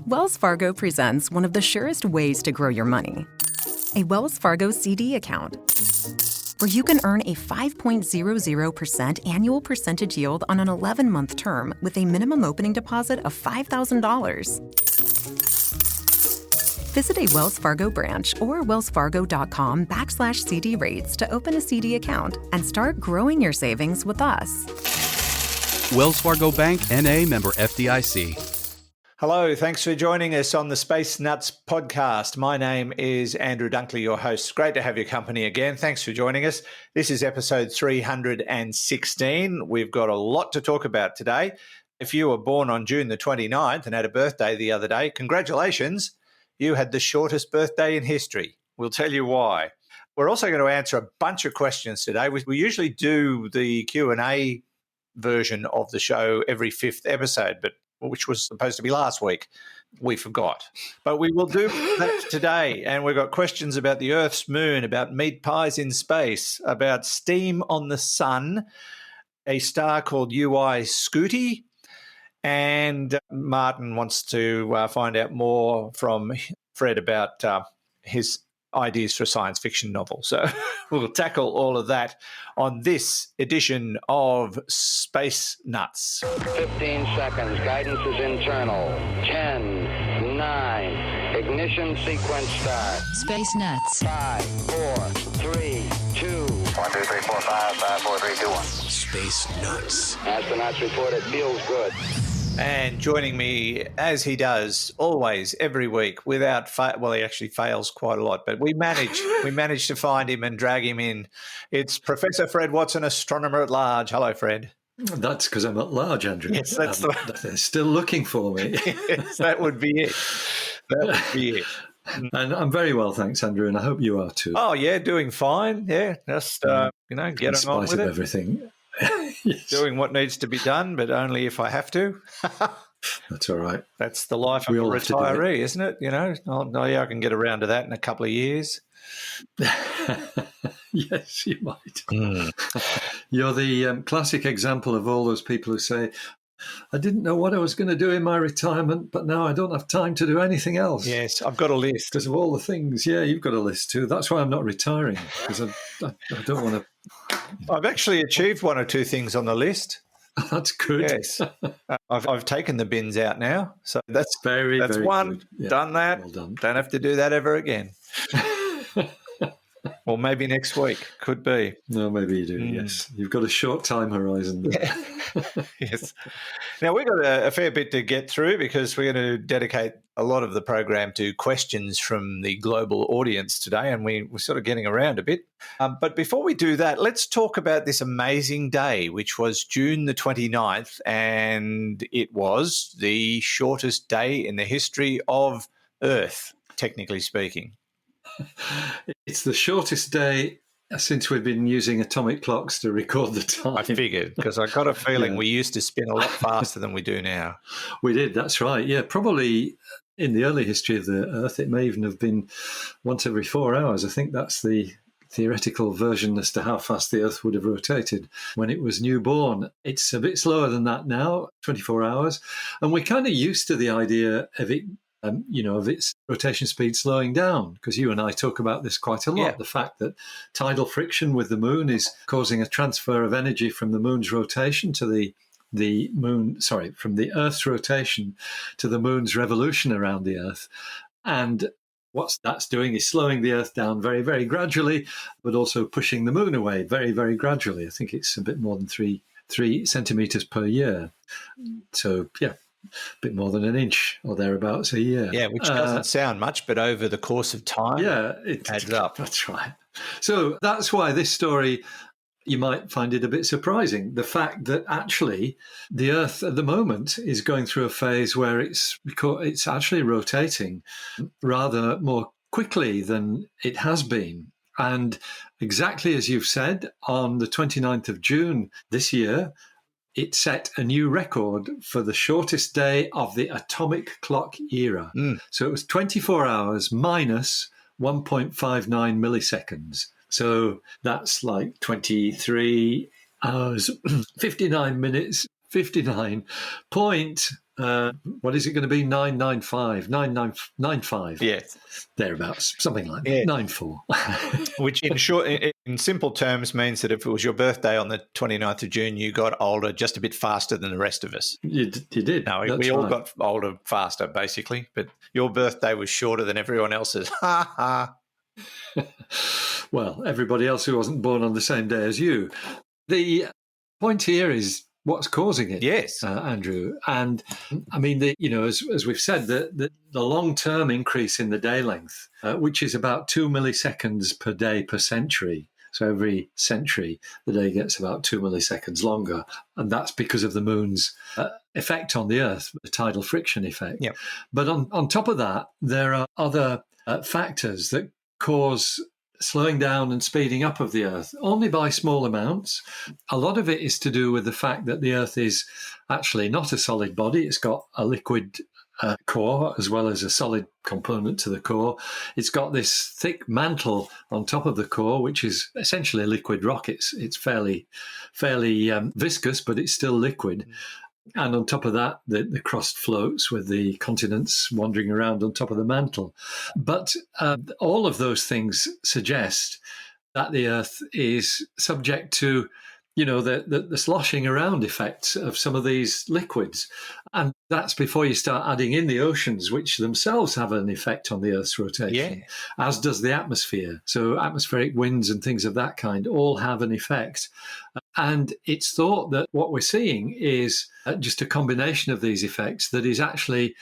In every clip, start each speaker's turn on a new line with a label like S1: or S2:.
S1: Wells Fargo presents one of the surest ways to grow your money. A Wells Fargo CD account, where you can earn a 5.00% annual percentage yield on an 11-month term with a minimum opening deposit of $5,000. Visit a Wells Fargo branch or wellsfargo.com/CD rates to open a CD account and start growing your savings with us.
S2: Wells Fargo Bank, N.A., member FDIC.
S3: Hello, thanks for joining us on the Space Nuts podcast. My name is Andrew Dunkley, your host. Great to have your company again. Thanks for joining us. This is episode 316. We've got a lot to talk about today. If you were born on June the 29th and had a birthday the other day, congratulations. You had the shortest birthday in history. We'll tell you why. We're also going to answer a bunch of questions today. We usually do the Q&A version of the show every fifth episode, which was supposed to be last week. We forgot. But we will do that today. And we've got questions about the Earth's moon, about meat pies in space, about steam on the sun, a star called UI Scooty, and Martin wants to find out more from Fred about his ideas for a science fiction novel. So we'll tackle all of that on this edition of Space Nuts.
S4: 15 seconds. Guidance is internal. 10, 9. Ignition sequence start.
S5: Space Nuts.
S4: 5, 4, 3, 2. 1, 2, 3, 4, 5, 5, 4, 3, 2, 1.
S2: Space Nuts.
S4: Astronauts report it feels good.
S3: And joining me, as he does always, every week, without well, he actually fails quite a lot, but we manage to find him and drag him in. It's Professor Fred Watson, astronomer at large. Hello, Fred.
S6: That's because I'm at large, Andrew.
S3: Yes, that's
S6: they're still looking for me.
S3: Yes, that would be it. That would be it.
S6: And I'm very well, thanks, Andrew, and I hope you are too.
S3: Oh, yeah, doing fine. Yeah, just, getting on with it.
S6: In spite of everything.
S3: Yes. Doing what needs to be done, but only if I have to.
S6: That's all right.
S3: That's the life of a retiree, isn't it? You know, I can get around to that in a couple of years.
S6: Yes, you might. You're the classic example of all those people who say, I didn't know what I was going to do in my retirement, but now I don't have time to do anything else.
S3: Yes, I've got a list.
S6: Because of all the things. Yeah, you've got a list too. That's why I'm not retiring, because I don't want to.
S3: I've actually achieved one or two things on the list.
S6: That's good.
S3: Yes. I've taken the bins out now. So that's
S6: very
S3: one.
S6: Good. Yeah,
S3: done that.
S6: Well done.
S3: Don't have to do that ever again. Or maybe next week. Could be.
S6: No, maybe you do, yes. You've got a short time horizon there.
S3: Yeah. Yes. Now, we've got a fair bit to get through because we're going to dedicate a lot of the program to questions from the global audience today, and we're sort of getting around a bit. But before we do that, let's talk about this amazing day, which was June the 29th, and it was the shortest day in the history of Earth, technically speaking.
S6: It's the shortest day since we've been using atomic clocks to record the time.
S3: I figured, because I got a feeling we used to spin a lot faster than we do now.
S6: We did, that's right. Yeah, probably in the early history of the Earth, it may even have been once every 4 hours. I think that's the theoretical version as to how fast the Earth would have rotated when it was newborn. It's a bit slower than that now, 24 hours. And we're kind of used to the idea of it, of its rotation speed slowing down, because you and I talk about this quite a lot. Yeah. The fact that tidal friction with the moon is causing a transfer of energy from the moon's rotation to from the Earth's rotation to the moon's revolution around the Earth. And what that's doing is slowing the Earth down very, very gradually, but also pushing the moon away very, very gradually. I think it's a bit more than three centimeters per year. So, yeah. A bit more than an inch or thereabouts a year.
S3: Yeah, which doesn't sound much, but over the course of time, it adds up.
S6: That's right. So that's why this story, you might find it a bit surprising. The fact that actually the Earth at the moment is going through a phase where it's actually rotating rather more quickly than it has been. And exactly as you've said, on the 29th of June this year, it set a new record for the shortest day of the atomic clock era. So it was 24 hours minus 1.59 milliseconds. So that's like 23 hours, 59 minutes, 59 point, what is it going to be? 995,
S3: Yeah.
S6: thereabouts, something like that.
S3: Yeah.
S6: 94.
S3: Which in simple terms means that if it was your birthday on the 29th of June, you got older just a bit faster than the rest of us.
S6: You did.
S3: No,
S6: That's
S3: we all
S6: right.
S3: got older faster, basically, but your birthday was shorter than everyone else's. Ha ha.
S6: Well, everybody else who wasn't born on the same day as you. The point here is what's causing it,
S3: Yes.
S6: Andrew. And I mean, as we've said, the long-term increase in the day length, which is about 2 milliseconds per day per century. So every century, the day gets about 2 milliseconds longer. And that's because of the moon's effect on the Earth, the tidal friction effect.
S3: Yep.
S6: But on top of that, there are other factors that cause slowing down and speeding up of the Earth, only by small amounts. A lot of it is to do with the fact that the Earth is actually not a solid body. It's got a liquid core as well as a solid component to the core. It's got this thick mantle on top of the core, which is essentially a liquid rock. It's fairly viscous, but it's still liquid. And on top of that, the crust floats with the continents wandering around on top of the mantle. But all of those things suggest that the Earth is subject to, the sloshing around effects of some of these liquids. And that's before you start adding in the oceans, which themselves have an effect on the Earth's rotation, as does the atmosphere. So atmospheric winds and things of that kind all have an effect. And it's thought that what we're seeing is just a combination of these effects that is actually,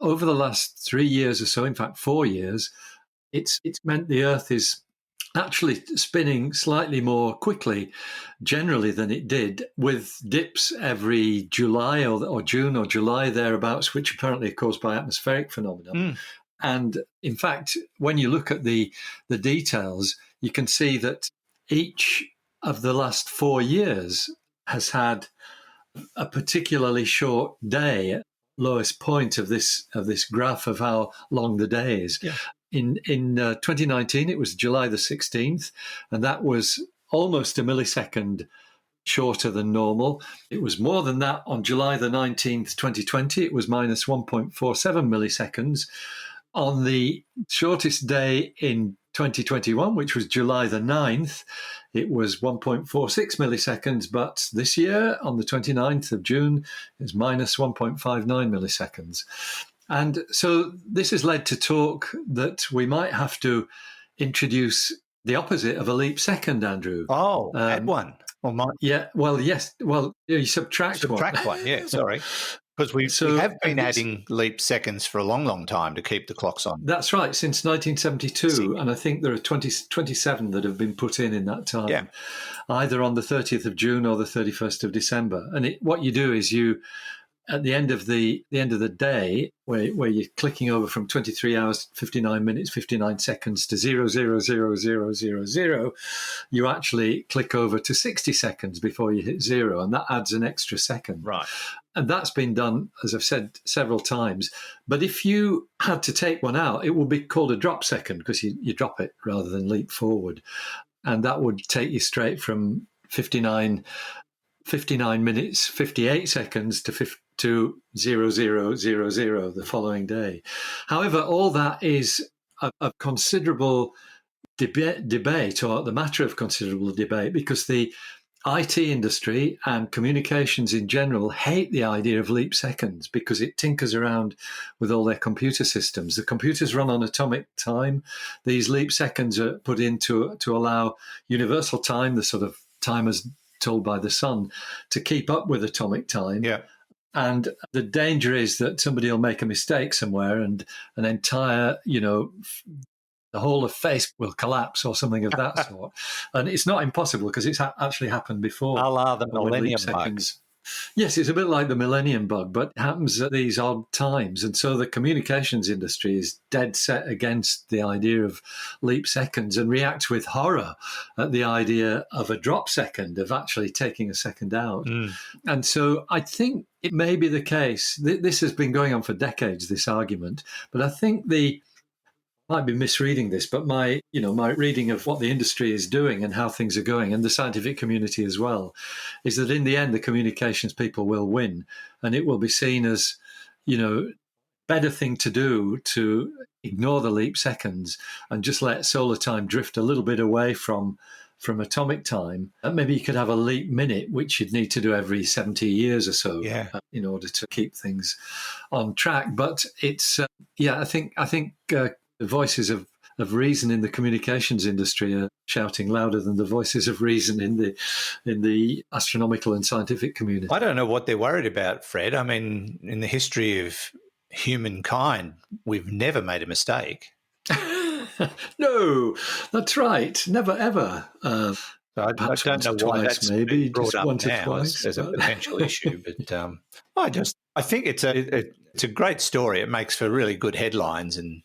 S6: over the last 3 years or so, in fact 4 years, it's meant the Earth is actually spinning slightly more quickly generally than it did, with dips every July or June or July thereabouts, which apparently are caused by atmospheric phenomena. And in fact, when you look at the details, you can see that each of the last 4 years has had a particularly short day, lowest point of this graph of how long the day is. Yeah. In 2019, it was July the 16th, and that was almost a millisecond shorter than normal. It was more than that on July the 19th, 2020. It was minus 1.47 milliseconds. On the shortest day in 2021, which was July the 9th, it was 1.46 milliseconds. But this year, on the 29th of June, it's minus 1.59 milliseconds. And so this has led to talk that we might have to introduce the opposite of a leap second, Andrew.
S3: Oh, add one.
S6: Yeah, well, yes. Well, you subtract one.
S3: Yeah, sorry. Because we have been adding leap seconds for a long, long time to keep the clocks on.
S6: That's right, since 1972. And I think there are 27 that have been put in that time, either on the 30th of June or the 31st of December. And what you do is at the end of the day, where you're clicking over from 23 hours, 59 minutes, 59 seconds to 0.00000, you actually click over to 60 seconds before you hit zero, and that adds an extra second.
S3: Right.
S6: And that's been done, as I've said, several times. But if you had to take one out, it would be called a drop second, because you drop it rather than leap forward. And that would take you straight from 59 minutes, 58 seconds to 0000 the following day. However, all that is a considerable debate, or the matter of considerable debate, because the IT industry and communications in general hate the idea of leap seconds because it tinkers around with all their computer systems. The computers run on atomic time. These leap seconds are put in to allow universal time, the sort of time as told by the sun, to keep up with atomic time.
S3: Yeah.
S6: And the danger is that somebody will make a mistake somewhere and an entire, the whole of face will collapse or something of that sort. And it's not impossible because it's actually happened before.
S3: A la the millennium bug.
S6: Yes, it's a bit like the millennium bug, but it happens at these odd times. And so the communications industry is dead set against the idea of leap seconds and reacts with horror at the idea of a drop second, of actually taking a second out. And so I think it may be the case. This has been going on for decades, this argument. But I think the might be misreading this, but my reading of what the industry is doing and how things are going, and the scientific community as well, is that in the end the communications people will win, and it will be seen as, better thing to do to ignore the leap seconds and just let solar time drift a little bit away from atomic time. Maybe you could have a leap minute, which you'd need to do every 70 years or so, in order to keep things on track. But it's I think the voices of reason in the communications industry are shouting louder than the voices of reason in the astronomical and scientific community.
S3: I don't know what they're worried about, Fred. I mean, in the history of humankind, we've never made a mistake.
S6: No, that's right. Never ever.
S3: I don't know why that's
S6: maybe
S3: brought
S6: just
S3: up
S6: once
S3: now
S6: or twice
S3: as a potential issue, but I think it's a great story. It makes for really good headlines and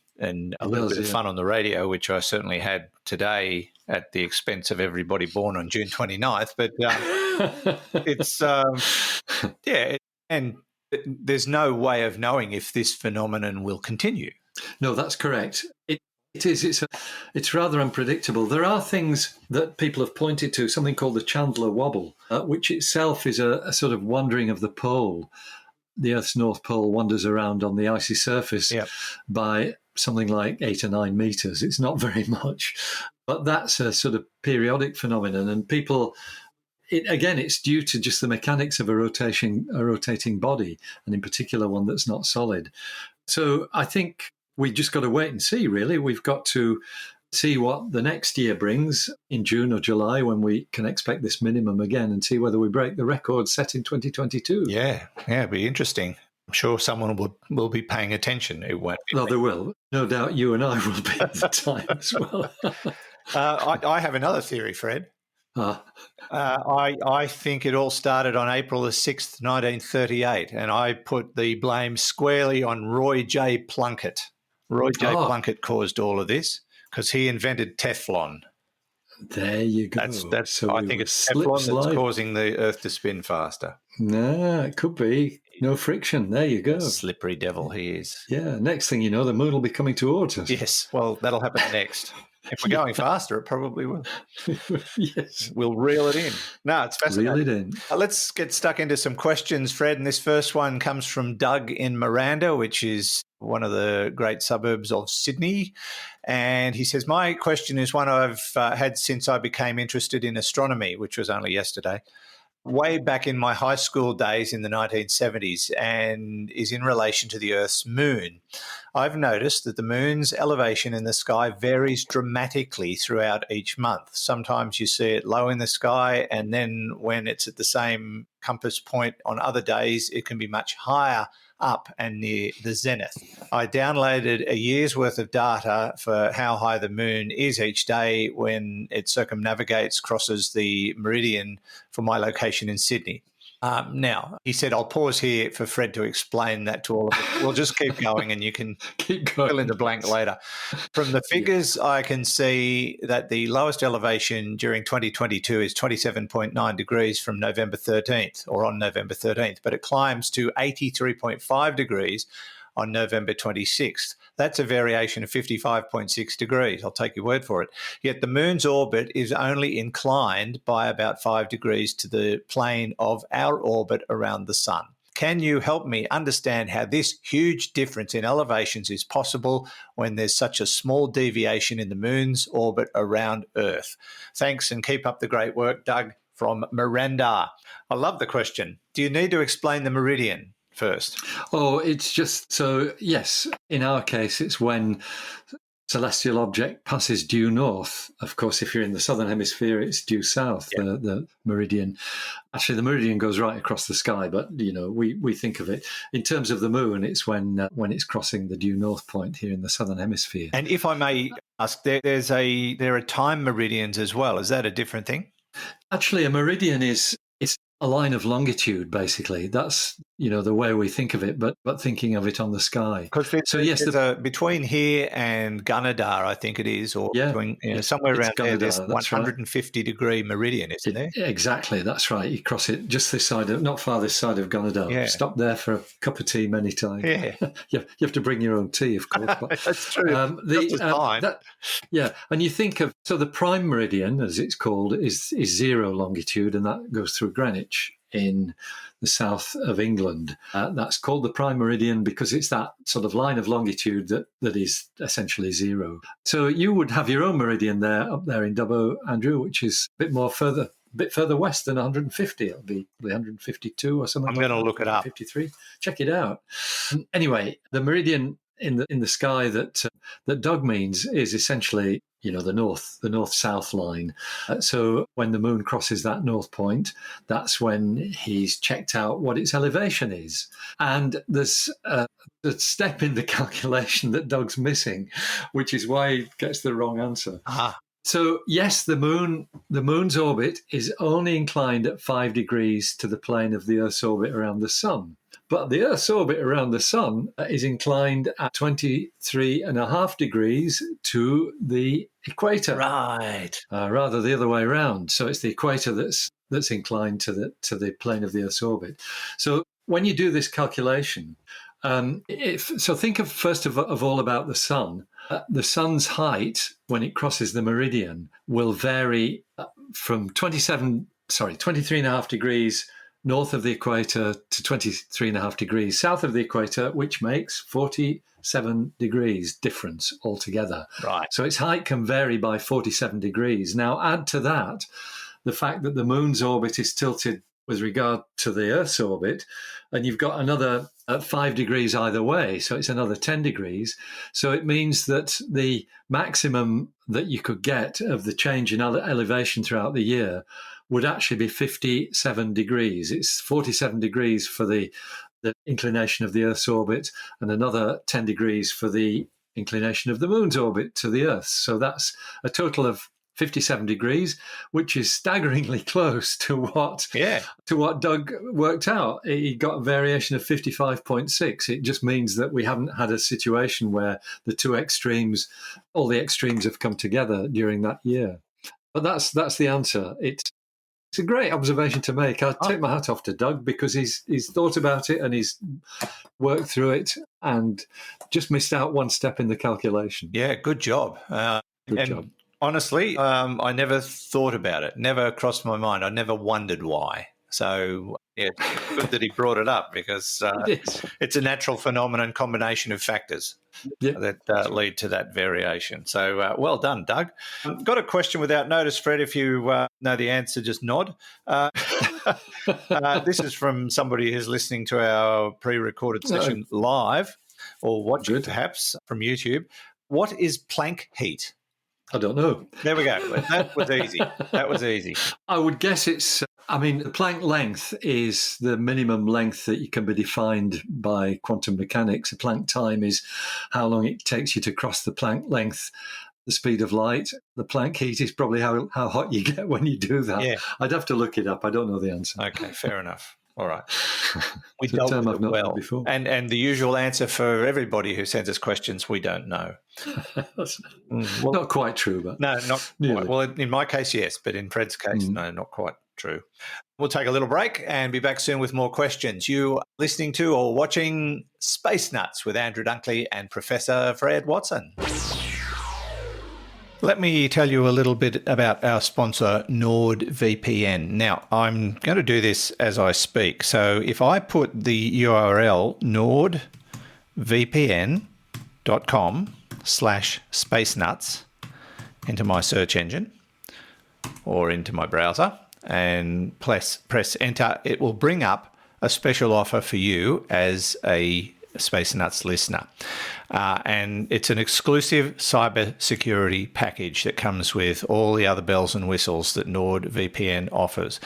S3: a little bit of fun on the radio, which I certainly had today at the expense of everybody born on June 29th. But it's and there's no way of knowing if this phenomenon will continue.
S6: No, that's correct. It is. It's rather unpredictable. There are things that people have pointed to, something called the Chandler Wobble, which itself is a sort of wandering of the pole. The Earth's North Pole wanders around on the icy surface by something like 8 or 9 meters. It's not very much, but that's a sort of periodic phenomenon. And people, it's due to just the mechanics of a rotating body, and in particular one that's not solid. So I think we just got to wait and see, really. We've got to see what the next year brings in June or July, when we can expect this minimum again, and see whether we break the record set in 2022.
S3: Yeah, it'd be interesting. I'm sure someone will be paying attention. It won't be.
S6: No, there will. No doubt you and I will be at the time as well.
S3: I have another theory, Fred. I think it all started on April the 6th, 1938, and I put the blame squarely on Roy J. Plunkett. Roy J. Plunkett caused all of this because he invented Teflon.
S6: There you go.
S3: So I think it's Teflon that's causing the Earth to spin faster.
S6: No, it could be. No friction. There you go.
S3: Slippery devil he is.
S6: Yeah, next thing you know, the moon will be coming towards us.
S3: Yes, well, that'll happen next. If we're going faster, it probably will.
S6: Yes.
S3: We'll reel it in. No, it's fascinating.
S6: Reel it in.
S3: Let's get stuck into some questions, Fred. And this first one comes from Doug in Miranda, which is one of the great suburbs of Sydney. And he says, my question is one I've had since I became interested in astronomy, which was only yesterday, way back in my high school days in the 1970s, and is in relation to the Earth's moon. I've noticed that the moon's elevation in the sky varies dramatically throughout each month. Sometimes you see it low in the sky, and then when it's at the same compass point on other days, it can be much higher up and near the zenith. I downloaded a year's worth of data for how high the moon is each day when it circumnavigates, crosses the meridian for my location in Sydney. Now, he said, I'll pause here for Fred to explain that to all of us. We'll just keep going and you can fill in the blank later. From the figures, I can see that the lowest elevation during 2022 is 27.9 degrees from November 13th or on November 13th, but it climbs to 83.5 degrees on November 26th. That's a variation of 55.6 degrees. I'll take your word for it. Yet the moon's orbit is only inclined by about 5 degrees to the plane of our orbit around the sun. Can you help me understand how this huge difference in elevations is possible when there's such a small deviation in the moon's orbit around Earth? Thanks, and keep up the great work, Doug from Miranda. I love the question. Do you need to explain the meridian first?
S6: Oh, it's just so, yes, in our case, it's when celestial object passes due north. Of course, if you're in the southern hemisphere, it's due south, the meridian. Actually, the meridian goes right across the sky, but, we think of it. In terms of the moon, it's when it's crossing the due north point here in the southern hemisphere.
S3: And if I may ask, there are time meridians as well. Is that a different thing?
S6: Actually, a meridian a line of longitude, basically. That's, the way we think of it, but thinking of it on the sky.
S3: Because between here and Gunnedah, I think it is, or between somewhere around there, there's 150-degree meridian, isn't there?
S6: Exactly, that's right. You cross it just this side not far this side of Gunnedah.
S3: Yeah.
S6: Stop there for a cup of tea many times.
S3: Yeah.
S6: You have to bring your own tea, of course. But,
S3: that's true.
S6: And you think of, so the prime meridian, as it's called, is 0 longitude, and that goes through Greenwich in the south of England. That's called the prime meridian because it's that sort of line of longitude that is essentially 0. So you would have your own meridian up there in Dubbo, Andrew, which is a bit further west than 150. It'll be 152 or something.
S3: I'm going to look it up.
S6: 53. Check it out. Anyway, the meridian in the sky that Doug means is essentially, the north-south line. So when the moon crosses that north point, that's when he's checked out what its elevation is. And there's a step in the calculation that Doug's missing, which is why he gets the wrong answer. So yes, the moon's orbit is only inclined at 5 degrees to the plane of the Earth's orbit around the sun. But the Earth's orbit around the sun is inclined at 23.5 degrees to the equator.
S3: Right.
S6: Rather the other way around. So it's the equator that's inclined to the plane of the Earth's orbit. So when you do this calculation, so think of first of all about the sun. The sun's height when it crosses the meridian will vary from 23.5 degrees north of the equator to 23.5 degrees south of the equator, which makes 47 degrees difference altogether.
S3: Right.
S6: So its height can vary by 47 degrees. Now add to that the fact that the moon's orbit is tilted with regard to the Earth's orbit, and you've got another 5 degrees either way, so it's another 10 degrees. So it means that the maximum that you could get of the change in elevation throughout the year would actually be 57 degrees. It's 47 degrees for the inclination of the Earth's orbit and another 10 degrees for the inclination of the moon's orbit to the Earth. So that's a total of 57 degrees, which is staggeringly close to what Doug worked out. He got a variation of 55.6. It just means that we haven't had a situation where all the extremes have come together during that year. But that's the answer. It's a great observation to make. I take my hat off to Doug because he's thought about it and he's worked through it and just missed out one step in the calculation.
S3: Yeah, good job.
S6: Good job.
S3: Honestly, I never thought about it. Never crossed my mind. I never wondered why. So yeah, it's good that he brought it up because it's a natural phenomenon, combination of factors that lead to that variation. So well done, Doug. Got a question without notice, Fred. If you know the answer, just nod. This is from somebody who's listening to our pre-recorded session live or watching perhaps from YouTube. What is Planck heat?
S6: I don't know.
S3: There we go. That was easy.
S6: I would guess it's, the Planck length is the minimum length that you can be defined by quantum mechanics. The Planck time is how long it takes you to cross the Planck length, the speed of light. The Planck heat is probably how hot you get when you do that. Yeah. I'd have to look it up. I don't know the answer.
S3: Okay, fair enough. All right. We
S6: it's a term I've not heard before.
S3: And the usual answer for everybody who sends us questions, we don't know.
S6: Not quite true, but
S3: no, not quite. Well, in my case, yes, but in Fred's case, no, not quite true. We'll take a little break and be back soon with more questions. You are listening to or watching Space Nuts with Andrew Dunkley and Professor Fred Watson. Let me tell you a little bit about our sponsor, NordVPN. Now, I'm going to do this as I speak. So if I put the URL nordvpn.com/spacenuts into my search engine or into my browser and press enter, it will bring up a special offer for you as a Space Nuts listener. And it's an exclusive cybersecurity package that comes with all the other bells and whistles that NordVPN offers.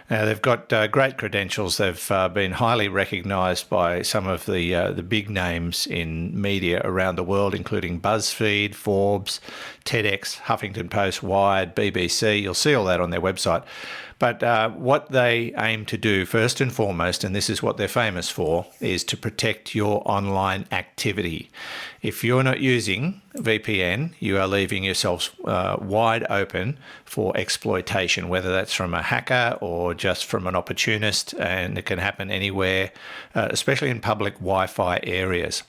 S3: Now, they've got great credentials. They've been highly recognised by some of the big names in media around the world, including BuzzFeed, Forbes, TEDx, Huffington Post, Wired, BBC. You'll see all that on their website. But what they aim to do first and foremost, and this is what they're famous for, is to protect your online activity. If you're not using VPN, you are leaving yourselves wide open for exploitation, whether that's from a hacker or just from an opportunist, and it can happen anywhere, especially in public Wi-Fi areas.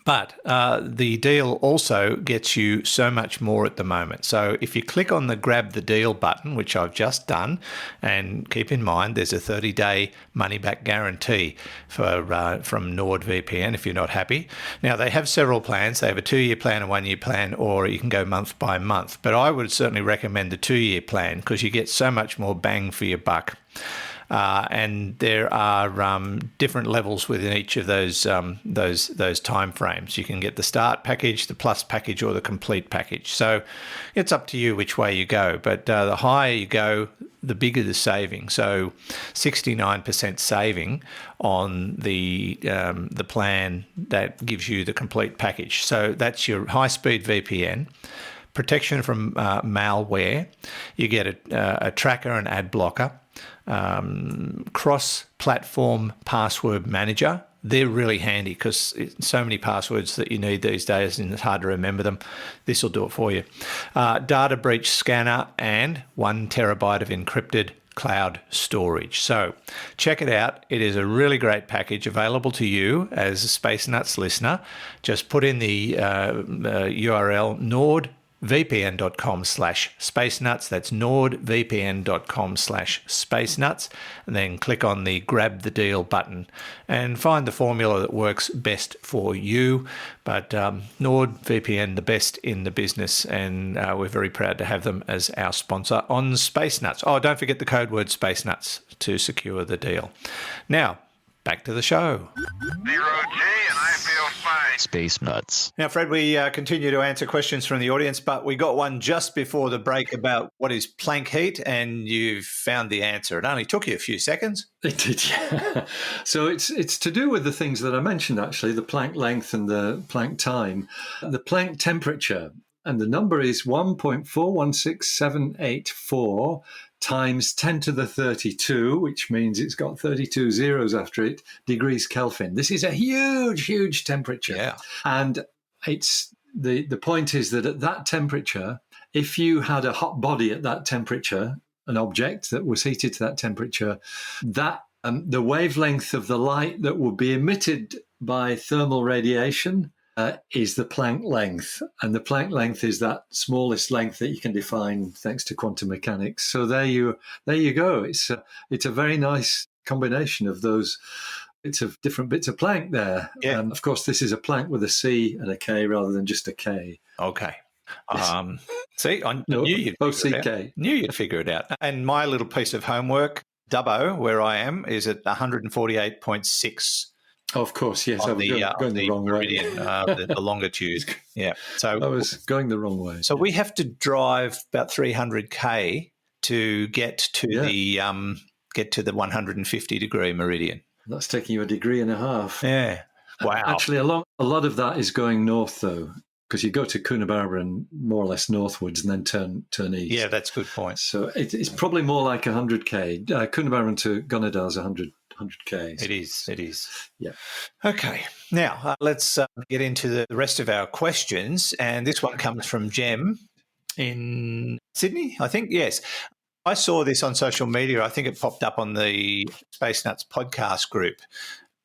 S3: But the deal also gets you so much more at the moment. So if you click on the grab the deal button, which I've just done, and keep in mind there's a 30-day money-back guarantee for from NordVPN if you're not happy. Now, they have several plans. They have a 2-year plan, a 1-year plan, or you can go month by month. But I would certainly recommend the 2-year plan because you get so much more bang for your buck. And there are different levels within each of those time frames. You can get the start package, the plus package, or the complete package. So it's up to you which way you go. But the higher you go, the bigger the saving. So 69% saving on the plan that gives you the complete package. So that's your high-speed VPN. Protection from malware. You get a tracker and ad blocker. Cross-platform password manager. They're really handy because so many passwords that you need these days and it's hard to remember them. This will do it for you. Data breach scanner and 1 terabyte of encrypted cloud storage. So check it out. It is a really great package available to you as a Space Nuts listener. Just put in the URL nordvpn.com/spacenuts. That's nordvpn.com/spacenuts. And then click on the grab the deal button and find the formula that works best for you. But NordVPN, the best in the business, and we're very proud to have them as our sponsor on Space Nuts. Oh, don't forget the code word Space Nuts to secure the deal. Now, back to the show.
S4: Zero G, and I feel fine.
S5: Space Nuts.
S3: Now, Fred, we continue to answer questions from the audience, but we got one just before the break about what is Planck heat, and you've found the answer. It only took you a few seconds.
S6: It did, yeah. So it's to do with the things that I mentioned, actually, the Planck length and the Planck time. The Planck temperature, and the number is 1.416784 times 10 to the 32, which means it's got 32 zeros after it, degrees Kelvin. This is a huge, huge temperature.
S3: Yeah.
S6: And it's the point is that at that temperature, if you had a hot body at that temperature, an object that was heated to that temperature, that the wavelength of the light that would be emitted by thermal radiation is the Planck length. And the Planck length is that smallest length that you can define thanks to quantum mechanics. So there you go. It's a very nice combination of those different bits of Planck there.
S3: Yeah.
S6: Of course, this is a Planck with a C and a K rather than just a K.
S3: Okay. See, I
S6: No,
S3: knew you'd
S6: both
S3: figure it out.
S6: CK.
S3: Knew you'd figure it out. And my little piece of homework, Dubbo, where I am, is at 148.6.
S6: Of course, yes. I
S3: On
S6: was
S3: the,
S6: going the wrong way.
S3: meridian, the longitude. Yeah. So
S6: I was going the wrong way.
S3: So we have to drive about 300k to get to the 150 degree meridian.
S6: That's taking you a degree and a half.
S3: Yeah. Wow.
S6: Actually, a lot of that is going north, though, because you go to Coonabarabra and more or less northwards and then turn east.
S3: Yeah, that's a good point.
S6: So it's probably more like 100k. Coonabarabra to Gunnedah is 100k.
S3: It is.
S6: Yeah.
S3: Okay. Now, let's get into the rest of our questions. And this one comes from Jem in Sydney, I think. Yes. I saw this on social media. I think it popped up on the Space Nuts podcast group.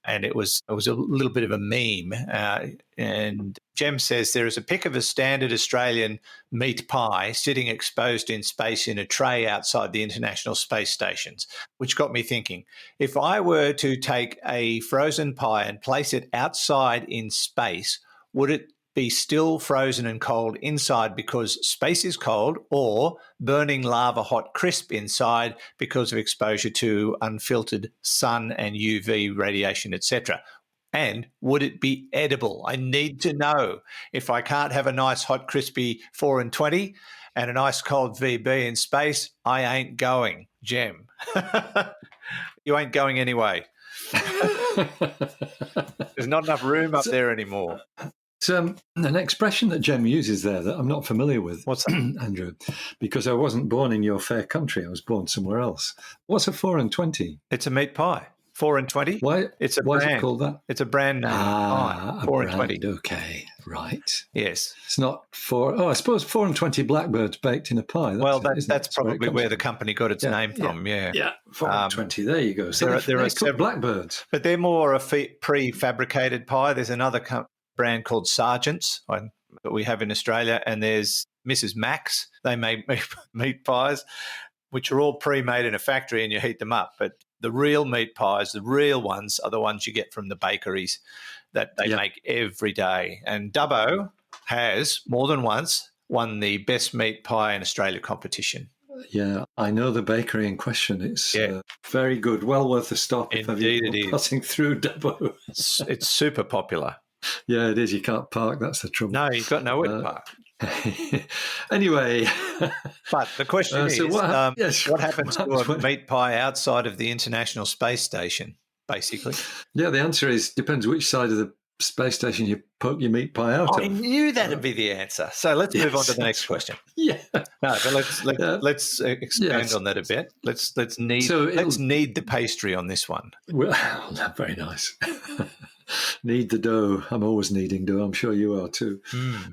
S3: And it was a little bit of a meme. And Jem says there is a pic of a standard Australian meat pie sitting exposed in space in a tray outside the International Space Stations, which got me thinking, if I were to take a frozen pie and place it outside in space, would it be still frozen and cold inside because space is cold, or burning lava hot crisp inside because of exposure to unfiltered sun and UV radiation, etc.? And would it be edible? I need to know. If I can't have a nice hot crispy 4 and 20 and an ice cold VB in space, I ain't going. Jem. You ain't going anyway. There's not enough room up there anymore.
S6: It's an expression that Jem uses there that I'm not familiar with.
S3: What's that?
S6: Andrew? Because I wasn't born in your fair country. I was born somewhere else. What's a 4 and 20?
S3: It's a meat pie. 4 and 20?
S6: Why?
S3: It's a
S6: Why
S3: brand.
S6: is it called that?
S3: It's a brand name pie.
S6: A
S3: 4
S6: brand.
S3: and 20.
S6: Okay, right.
S3: Yes.
S6: It's not 4. Oh, I suppose 4 and 20 blackbirds baked in a pie.
S3: That's probably where the company got its name from. Yeah.
S6: Yeah, 4 and 20. There you go. So
S3: there are several
S6: blackbirds.
S3: But they're more a prefabricated pie. There's another brand called Sargent's that we have in Australia, and there's Mrs. Max. They make meat pies, which are all pre-made in a factory, and you heat them up. But the real meat pies, the real ones, are the ones you get from the bakeries that they make every day. And Dubbo has more than once won the best meat pie in Australia competition.
S6: Yeah, I know the bakery in question. It's very good. Well worth a stop.
S3: Indeed it is.
S6: Passing through Dubbo.
S3: It's super popular.
S6: Yeah, it is. You can't park. That's the trouble.
S3: No, you've got nowhere to park.
S6: Anyway.
S3: But the question is, what happens to a meat pie outside of the International Space Station, basically?
S6: Yeah, the answer is depends which side of the space station you poke your meat pie out of.
S3: I knew that would be the answer. So let's move on to the next question.
S6: Yeah.
S3: No, but let's expand on that a bit. Let's knead the pastry on this one.
S6: Well, very nice. Knead the dough. I'm always kneading dough. I'm sure you are too.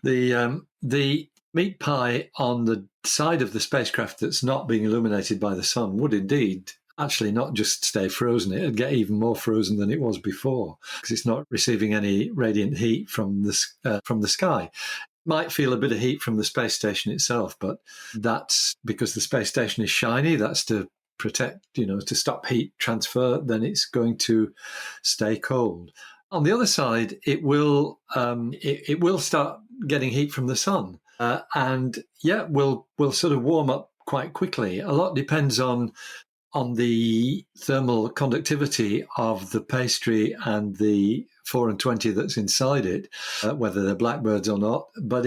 S6: The meat pie on the side of the spacecraft that's not being illuminated by the sun would indeed actually not just stay frozen. It would get even more frozen than it was before because it's not receiving any radiant heat from the sky. Might feel a bit of heat from the space station itself, but that's because the space station is shiny. That's to protect, to stop heat transfer. Then it's going to stay cold. On the other side, it will start getting heat from the sun, and will sort of warm up quite quickly. A lot depends on the thermal conductivity of the pastry and the 4 and 20 that's inside it, whether they're blackbirds or not. But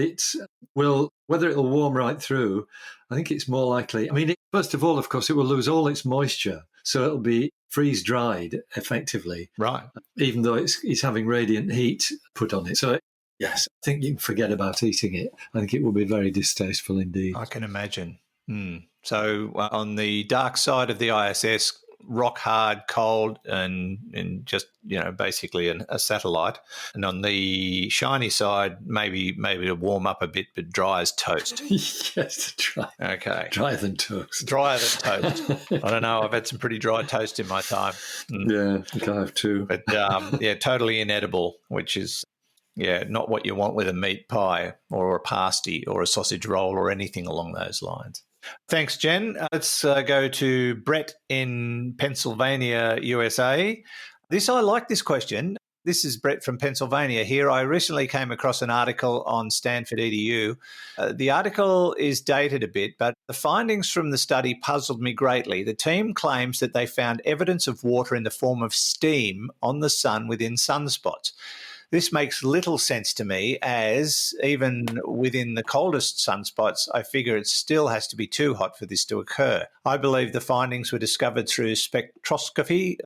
S6: whether it'll warm right through, I think it's more likely. I mean, first of all, of course, it will lose all its moisture, so it'll be freeze dried effectively.
S3: Right. Even
S6: though it's having radiant heat put on it. So yes, I think you can forget about eating it. I think it will be very distasteful indeed.
S3: I can imagine. So on the dark side of the ISS, rock hard, cold, and just basically a satellite. And on the shiny side, maybe to warm up a bit, but dry as toast.
S6: Yes, dry.
S3: Okay,
S6: drier than toast.
S3: Drier than toast. I don't know. I've had some pretty dry toast in my time.
S6: Yeah, I think I have too.
S3: But totally inedible, which is. Yeah, not what you want with a meat pie or a pasty or a sausage roll or anything along those lines. Thanks, Jen. Let's go to Brett in Pennsylvania, USA. I like this question. This is Brett from Pennsylvania here. I recently came across an article on Stanford EDU. The article is dated a bit, but the findings from the study puzzled me greatly. The team claims that they found evidence of water in the form of steam on the sun within sunspots. This makes little sense to me, as even within the coldest sunspots, I figure it still has to be too hot for this to occur. I believe the findings were discovered through spectroscopy,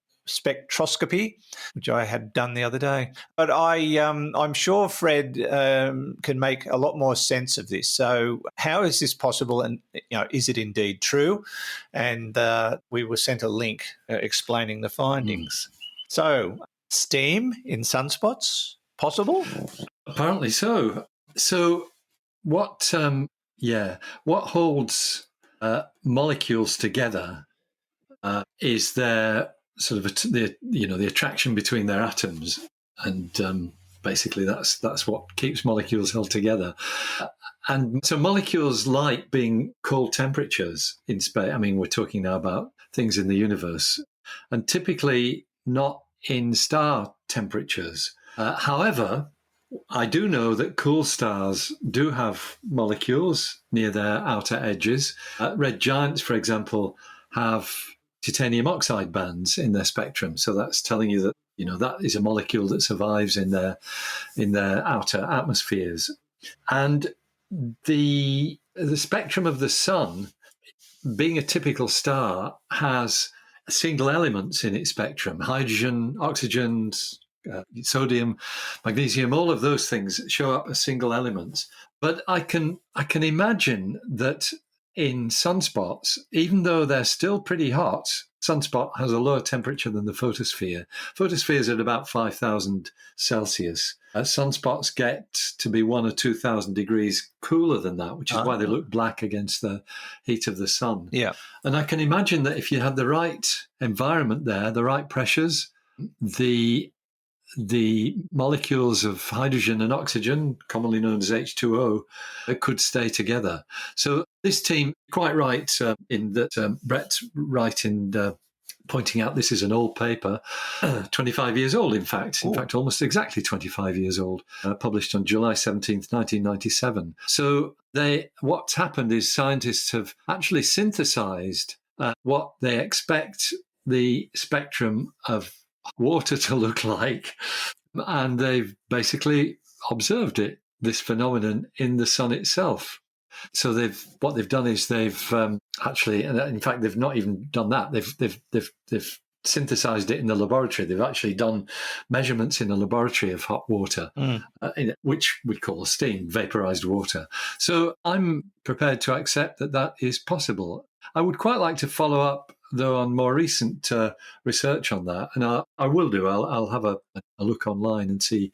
S3: which I had done the other day. But I'm sure Fred can make a lot more sense of this. So how is this possible, and is it indeed true? And we were sent a link explaining the findings. So steam in sunspots, possible?
S6: Apparently so. So what holds molecules together is their sort of the attraction between their atoms, and basically that's what keeps molecules held together. And so molecules like being cold temperatures in space. I mean, we're talking now about things in the universe, and typically not in star temperatures. However, I do know that cool stars do have molecules near their outer edges. Red giants, for example, have titanium oxide bands in their spectrum. So that's telling you that that is a molecule that survives in their outer atmospheres. And the spectrum of the sun, being a typical star, has single elements in its spectrum: hydrogen, oxygen, sodium, magnesium, all of those things show up as single elements. But I can imagine that in sunspots, even though they're still pretty hot, sunspot has a lower temperature than the photosphere. Photosphere is at about 5,000 Celsius. Sunspots get to be 1,000 or 2,000 degrees cooler than that, which is why they look black against the heat of the sun.
S3: Yeah.
S6: And I can imagine that if you had the right environment there, the right pressures, the molecules of hydrogen and oxygen, commonly known as H2O, could stay together. So this team, quite right in that Brett's right in pointing out this is an old paper, 25 years old, in fact, almost exactly 25 years old, published on July 17th, 1997. So what's happened is scientists have actually synthesized what they expect the spectrum of water to look like, and they've basically observed this phenomenon in the sun itself. So what they've done is they've actually, and in fact they've not even done that. They've synthesized it in the laboratory. They've actually done measurements in a laboratory of hot water, which we call steam, vaporized water. So I'm prepared to accept that is possible. I would quite like to follow up, though, on more recent research on that, and I will do. I'll have a look online and see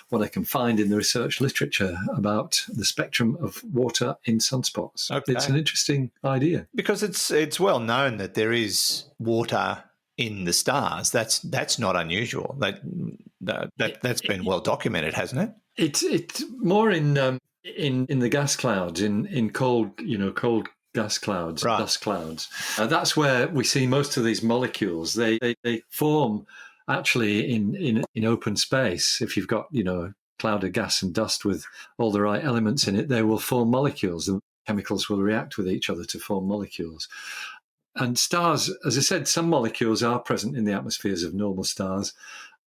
S6: what I can find in the research literature about the spectrum of water in sunspots.
S3: Okay.
S6: It's an interesting idea.
S3: Because it's well known that there is water in the stars. That's not unusual. That's been well documented, hasn't it?
S6: It's more in the gas clouds, in cold gas clouds,
S3: right.
S6: Dust clouds. That's where we see most of these molecules. They form actually in open space. If you've got a cloud of gas and dust with all the right elements in it, they will form molecules. The chemicals will react with each other to form molecules. And stars, as I said, some molecules are present in the atmospheres of normal stars.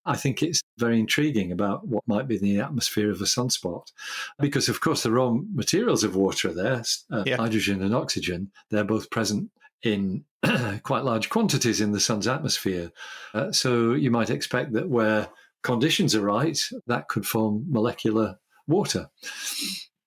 S6: I think it's very intriguing about what might be in the atmosphere of a sunspot, because, of course, the raw materials of water are there, hydrogen and oxygen. They're both present in quite large quantities in the sun's atmosphere. So you might expect that where conditions are right, that could form molecular water.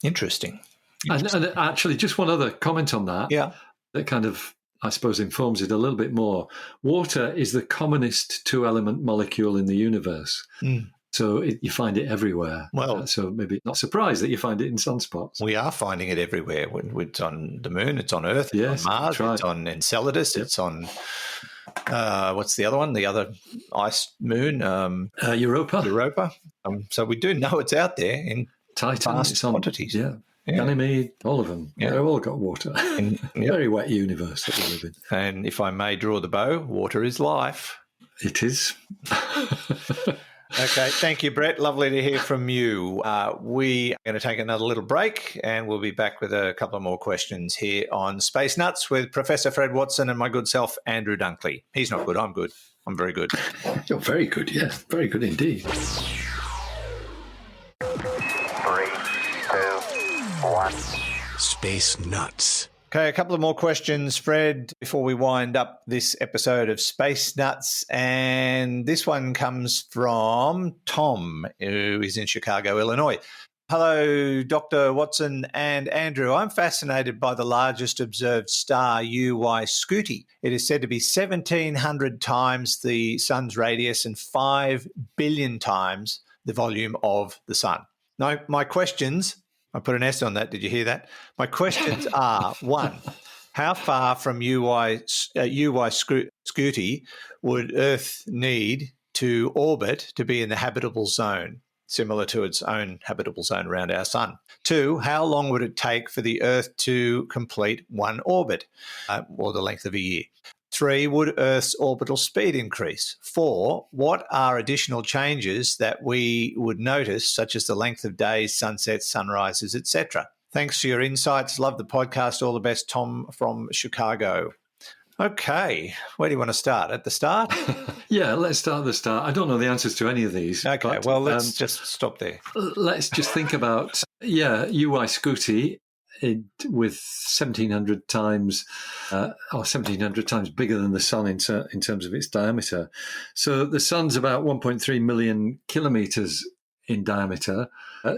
S3: Interesting.
S6: And actually, just one other comment on that.
S3: Yeah.
S6: That kind of, I suppose, informs it a little bit more. Water is the commonest two-element molecule in the universe. So you find it everywhere.
S3: Well,
S6: so maybe not surprised that you find it in sunspots.
S3: We are finding it everywhere. It's on the moon, it's on Earth, it's on Mars, it's on Enceladus, it's on, what's the other one? The other ice moon? Europa. So we do know it's out there in
S6: Titan,
S3: vast quantities.
S6: Yeah. Ganymede, all of them.
S3: Yeah.
S6: They've all got water. Very wet universe that we live in.
S3: And if I may draw the bow, water is life.
S6: It is.
S3: Okay, thank you, Brett. Lovely to hear from you. We are going to take another little break, and we'll be back with a couple of more questions here on Space Nuts with Professor Fred Watson and my good self, Andrew Dunkley. He's not good, I'm good. I'm very good.
S6: You're very good, yeah. Very good indeed.
S4: 3, 2, 1.
S5: Space Nuts.
S3: Okay, a couple of more questions, Fred, before we wind up this episode of Space Nuts. And this one comes from Tom, who is in Chicago, Illinois. Hello, Dr. Watson and Andrew. I'm fascinated by the largest observed star, UY Scuti. It is said to be 1,700 times the sun's radius and 5 billion times the volume of the sun. Now, my questions... I put an S on that. Did you hear that? My questions are, 1, how far from UY Scuti would Earth need to orbit to be in the habitable zone, similar to its own habitable zone around our sun? 2, how long would it take for the Earth to complete one orbit, or the length of a year? 3, would Earth's orbital speed increase? 4, what are additional changes that we would notice, such as the length of days, sunsets, sunrises, etc.? Thanks for your insights. Love the podcast. All the best, Tom from Chicago. Okay, where do you want to start? At the start?
S6: Yeah, let's start at the start. I don't know the answers to any of these.
S3: Okay,
S6: but,
S3: well, let's just stop there.
S6: Let's just think about, UY Scuti with 1,700 times or 1,700 times bigger than the Sun in terms of its diameter. So the Sun's about 1.3 million kilometers in diameter.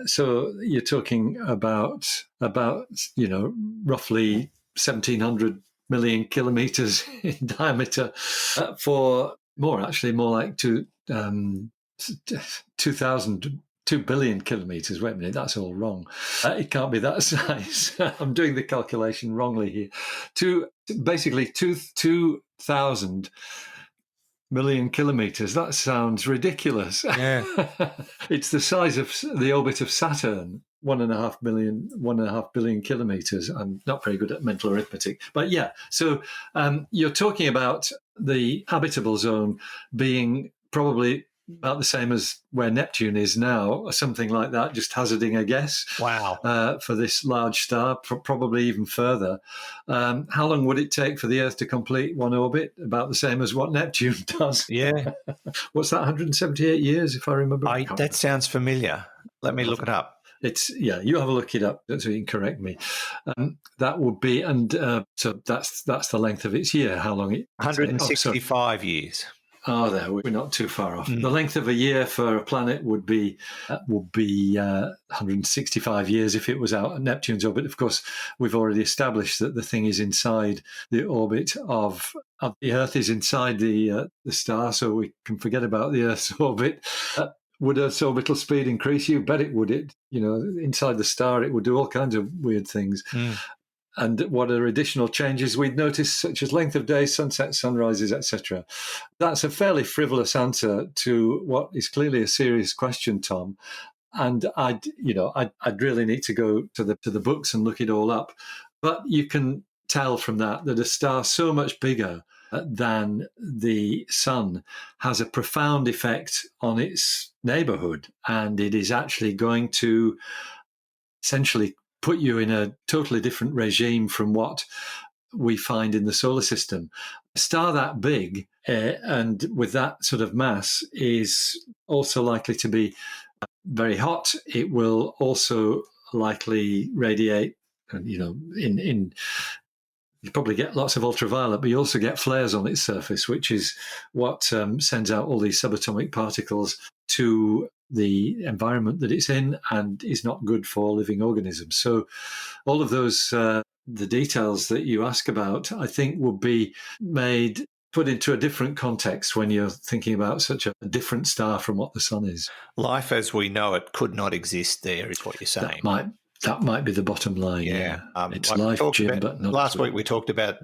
S6: So you're talking about roughly 1,700 million kilometers in diameter for more like 2 billion kilometers. Wait a minute, that's all wrong. It can't be that size. I'm doing the calculation wrongly here. Basically 2,000 million kilometers. That sounds ridiculous.
S3: Yeah.
S6: It's the size of the orbit of Saturn. 1.5 billion kilometers. I'm not very good at mental arithmetic, but yeah. So you're talking about the habitable zone being probably about the same as where Neptune is now, or something like that, just hazarding a guess.
S3: Wow.
S6: For this large star, probably even further. How long would it take for the Earth to complete one orbit? About the same as what Neptune does.
S3: Yeah.
S6: What's that, 178 years, if I remember?
S3: That sounds familiar. Let me look it up.
S6: You have a look it up so you can correct me. That would be, so that's the length of its year. How long it?
S3: 165 years.
S6: Oh, there we're not too far off. The length of a year for a planet would be 165 years if it was out at Neptune's orbit. Of course, we've already established that the thing is inside the orbit of the Earth is inside the star, so we can forget about the Earth's orbit. Would Earth's orbital speed increase? You bet it would. Inside the star, it would do all kinds of weird things. And what are additional changes we'd notice, such as length of days, sunsets, sunrises, etc.? That's a fairly frivolous answer to what is clearly a serious question, Tom. And I'd really need to go to the books and look it all up. But you can tell from that a star so much bigger than the Sun has a profound effect on its neighborhood, and it is actually going to essentially put you in a totally different regime from what we find in the solar system. A star that big and with that sort of mass is also likely to be very hot. It will also likely radiate, you probably get lots of ultraviolet, but you also get flares on its surface, which is what sends out all these subatomic particles to the environment that it's in and is not good for living organisms. So all of those, the details that you ask about, I think will be put into a different context when you're thinking about such a different star from what the Sun is.
S3: Life as we know it could not exist there, is what you're saying.
S6: That might be the bottom line. Yeah. It's life, Jim, but not.
S3: Last week we talked about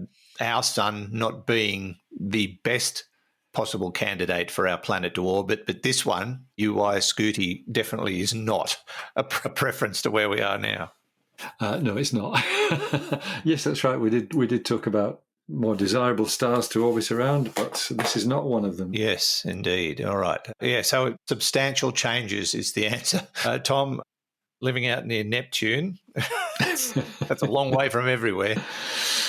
S3: our Sun not being the best possible candidate for our planet to orbit, but this one, UY Scooty, definitely is not a preference to where we are now.
S6: No, it's not. Yes, that's right. We did talk about more desirable stars to orbit around, but this is not one of them.
S3: Yes, indeed. All right. Yeah, so substantial changes is the answer. Tom, living out near Neptune, that's a long way from everywhere.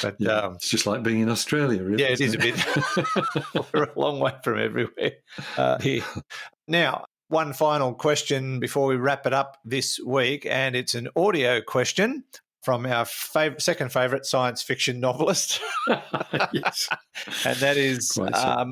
S3: But
S6: it's just like being in Australia, really.
S3: Yeah, it is a bit. We're a long way from everywhere here. Now, one final question before we wrap it up this week, and it's an audio question from our second favourite science fiction novelist.
S6: Yes.
S3: And that is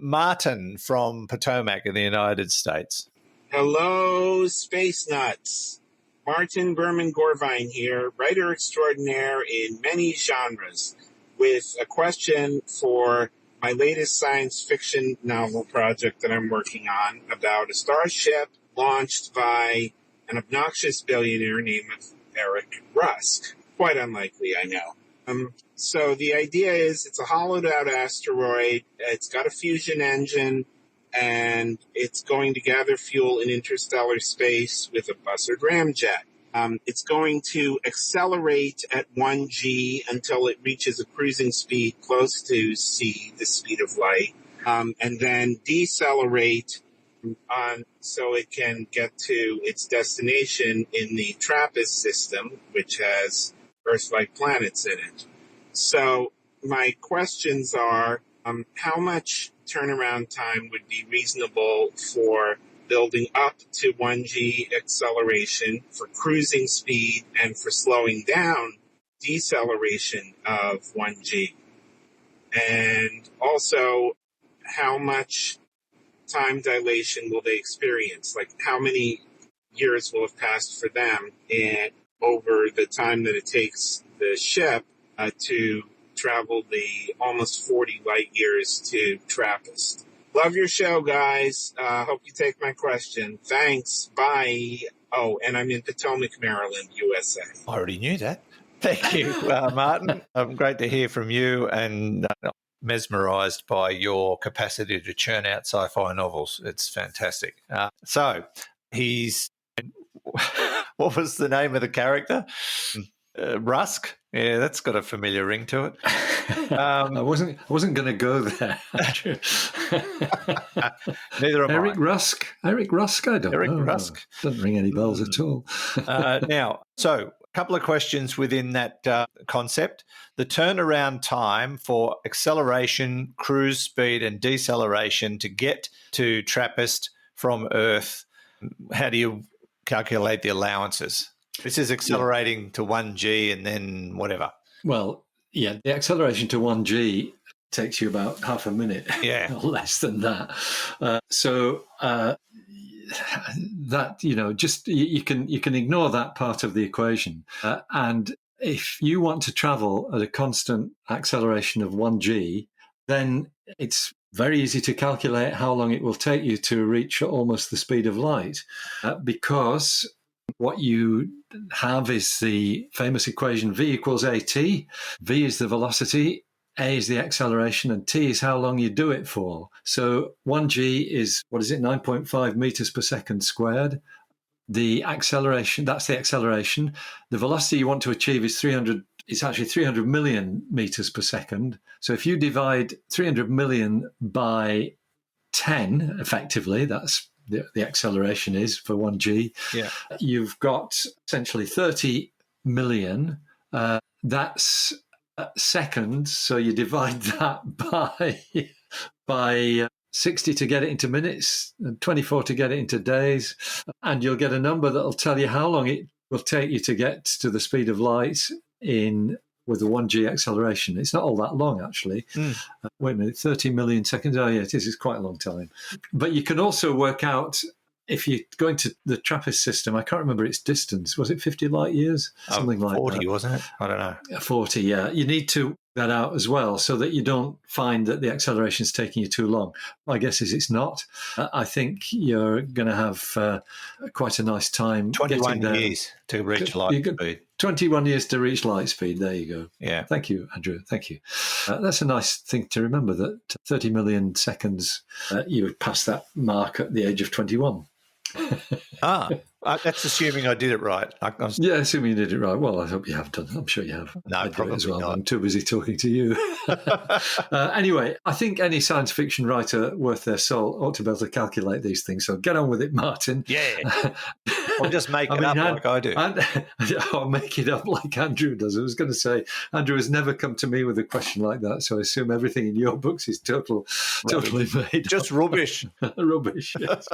S3: Martin from Potomac in the United States.
S7: Hello, Space Nuts. Martin Berman Gorvine here, writer extraordinaire in many genres, with a question for my latest science fiction novel project that I'm working on about a starship launched by an obnoxious billionaire named Eric Rusk. Quite unlikely, I know. So the idea is it's a hollowed-out asteroid. It's got a fusion engine, and it's going to gather fuel in interstellar space with a buzzard ramjet. It's going to accelerate at 1g until it reaches a cruising speed close to c, the speed of light, and then decelerate so it can get to its destination in the TRAPPIST system, which has Earth-like planets in it. So my questions are, how much turnaround time would be reasonable for building up to 1g acceleration, for cruising speed, and for slowing down deceleration of 1G? And also, how much time dilation will they experience? Like, how many years will have passed for them and over the time that it takes the ship to travel the almost 40 light years to TRAPPIST? Love your show, guys. Hope you take my question. Thanks. Bye. Oh, and I'm in Potomac, Maryland, USA.
S3: I already knew that. Thank you, Martin. Great to hear from you, and mesmerised by your capacity to churn out sci-fi novels. It's fantastic. So he's what was the name of the character? Rusk. Yeah, that's got a familiar ring to it.
S6: I wasn't going to go there.
S3: Neither am
S6: Eric
S3: I.
S6: Rusk. Eric Rusk. I don't know.
S3: Eric Rusk
S6: doesn't ring any bells at all.
S3: Now, so a couple of questions within that concept. The turnaround time for acceleration, cruise speed, and deceleration to get to TRAPPIST from Earth. How do you calculate the allowances? This is accelerating to 1G and then whatever.
S6: Well, yeah, the acceleration to 1G takes you about half a minute,
S3: Yeah,
S6: or less than that. That just you can ignore that part of the equation, and if you want to travel at a constant acceleration of 1G, then it's very easy to calculate how long it will take you to reach almost the speed of light, because what you have is the famous equation V equals AT. V is the velocity, A is the acceleration, and T is how long you do it for. So 1G is, 9.5 meters per second squared. The acceleration, that's the acceleration. The velocity you want to achieve is 300 million meters per second. So if you divide 300 million by 10, effectively, that's the acceleration is for 1G. Yeah. You've got essentially 30 million. That's seconds. So you divide that by 60 to get it into minutes, and 24 to get it into days. And you'll get a number that'll tell you how long it will take you to get to the speed of light with the 1G acceleration. It's not all that long, actually. Wait a minute, 30 million seconds? Oh, yeah, it is. It's quite a long time. But you can also work out, if you go into the TRAPPIST system, I can't remember its distance. Was it 50 light years? Something like
S3: 40,
S6: that.
S3: Wasn't it? I don't know.
S6: 40, yeah. You need to work that out as well so that you don't find that the acceleration is taking you too long. My guess is it's not. I think you're going to have quite a nice time.
S3: 21 years to reach light speed.
S6: 21 years to reach light speed. There you go.
S3: Yeah.
S6: Thank you, Andrew. Thank you. That's a nice thing to remember, that 30 million seconds, you would pass that mark at the age of 21.
S3: That's assuming I did it right.
S6: Yeah, assuming you did it right. Well, I hope you have done. I'm sure you have.
S3: No, probably
S6: as well.
S3: not.
S6: I'm too busy talking to you. Anyway, I think any science fiction writer worth their salt ought to be able to calculate these things. So get on with it, Martin.
S3: Yeah. Or just make it up like I do.
S6: I'll make it up like Andrew does. I was going to say, Andrew has never come to me with a question like that, so I assume everything in your books is totally made
S3: just
S6: up.
S3: rubbish.
S6: Rubbish, yes.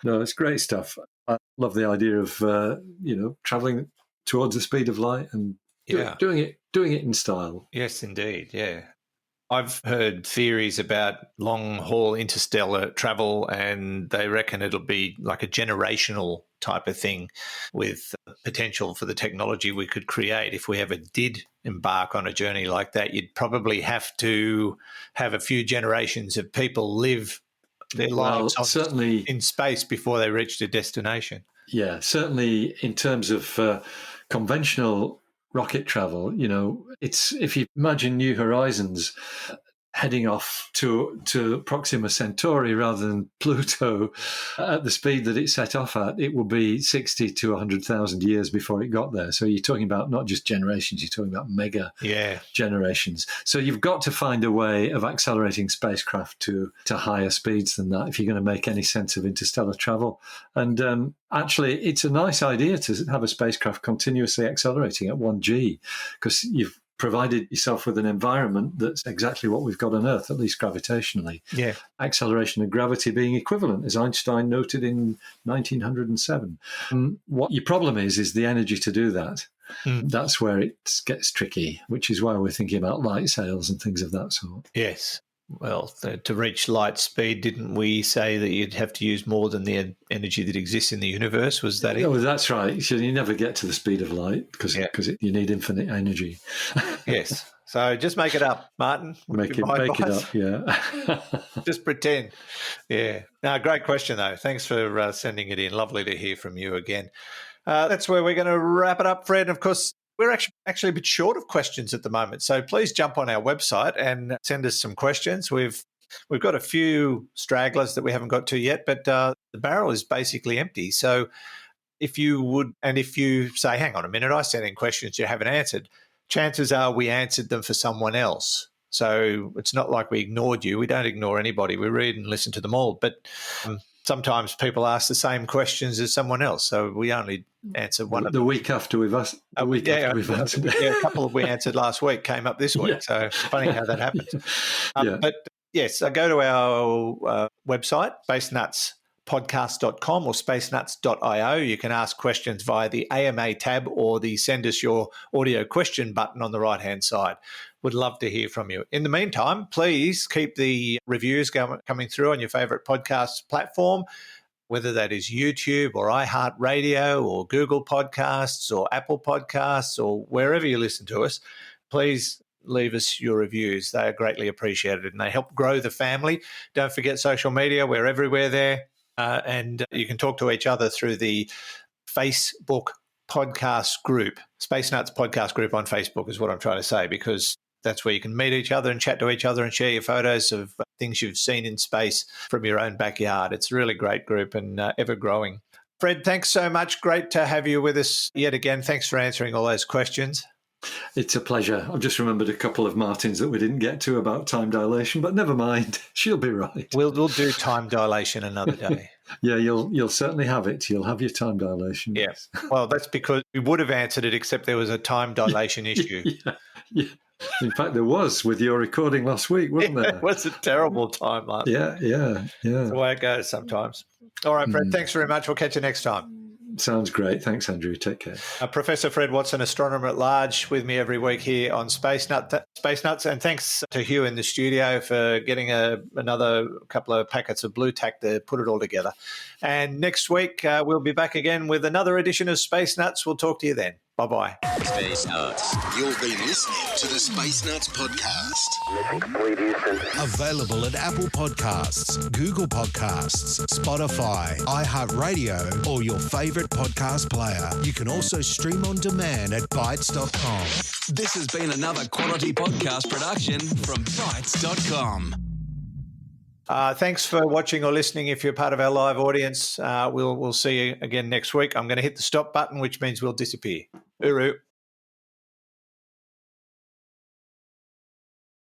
S6: No, it's great stuff. I love the idea of traveling towards the speed of light and doing it in style.
S3: Yes, indeed. Yeah. I've heard theories about long-haul interstellar travel, and they reckon it'll be like a generational type of thing, with potential for the technology we could create. If we ever did embark on a journey like that, you'd probably have to have a few generations of people live their lives certainly in space before they reach their destination.
S6: Yeah, certainly in terms of conventional rocket travel, it's, if you imagine New Horizons heading off to Proxima Centauri rather than Pluto at the speed that it set off at, it will be 60 to 100,000 years before it got there. So you're talking about not just generations, you're talking about mega generations. So you've got to find a way of accelerating spacecraft to higher speeds than that if you're going to make any sense of interstellar travel. And actually, it's a nice idea to have a spacecraft continuously accelerating at 1G, because you've provided yourself with an environment that's exactly what we've got on Earth, at least gravitationally. Yeah. Acceleration and gravity being equivalent, as Einstein noted in 1907. What your problem is the energy to do that. That's where it gets tricky, which is why we're thinking about light sails and things of that sort.
S3: Yes. Well, to reach light speed, didn't we say that you'd have to use more than the energy that exists in the universe? Was that it?
S6: Oh, that's right. So you never get to the speed of light because you need infinite energy.
S3: Yes. So just make it up, Martin.
S6: Make it up, yeah.
S3: Just pretend. Yeah. No, great question, though. Thanks for sending it in. Lovely to hear from you again. That's where we're going to wrap it up, Fred. Of course, we're actually a bit short of questions at the moment. So please jump on our website and send us some questions. We've got a few stragglers that we haven't got to yet, but the barrel is basically empty. So if you say, hang on a minute, I sent in questions you haven't answered, chances are we answered them for someone else. So it's not like we ignored you. We don't ignore anybody. We read and listen to them all. But sometimes people ask the same questions as someone else. So we only answer one of them.
S6: The week after we've asked. Answered.
S3: A couple we answered last week came up this week. Yeah. So funny how that happens. But yes, go to our website, spacenuts.podcast.com or spacenuts.io. You can ask questions via the AMA tab or the send us your audio question button on the right-hand side. Would love to hear from you. In the meantime, please keep the reviews coming through on your favourite podcast platform, whether that is YouTube or iHeartRadio or Google Podcasts or Apple Podcasts or wherever you listen to us. Please leave us your reviews. They are greatly appreciated and they help grow the family. Don't forget social media. We're everywhere there. And you can talk to each other through the Facebook podcast group. Space Nuts podcast group on Facebook is what I'm trying to say, because that's where you can meet each other and chat to each other and share your photos of things you've seen in space from your own backyard. It's a really great group and ever growing. Fred, thanks so much. Great to have you with us yet again. Thanks for answering all those questions.
S6: It's a pleasure. I've just remembered a couple of Martins that we didn't get to about time dilation, but never mind. She'll be right.
S3: We'll do time dilation another day.
S6: Yeah, you'll certainly have it. You'll have your time dilation.
S3: Yes. Well, that's because we would have answered it, except there was a time dilation issue.
S6: Yeah. In fact, there was with your recording last week, wasn't there?
S3: It was a terrible time last week.
S6: Yeah.
S3: That's the way it goes sometimes. All right, Fred, thanks very much. We'll catch you next time.
S6: Sounds great. Thanks, Andrew. Take care.
S3: Professor Fred Watson, astronomer at large, with me every week here on Space Nuts. And thanks to Hugh in the studio for getting another couple of packets of blue tack to put it all together. And next week, we'll be back again with another edition of Space Nuts. We'll talk to you then. Bye-bye.
S5: Space Nuts. You've been listening to the Space Nuts podcast.
S4: Mission complete, Houston.
S5: Available at Apple Podcasts, Google Podcasts, Spotify, iHeartRadio, or your favourite podcast player. You can also stream on demand at Bytes.com. This has been another quality podcast production from Bytes.com.
S3: Thanks for watching or listening. If you're part of our live audience, we'll see you again next week. I'm going to hit the stop button, which means we'll disappear. Uru.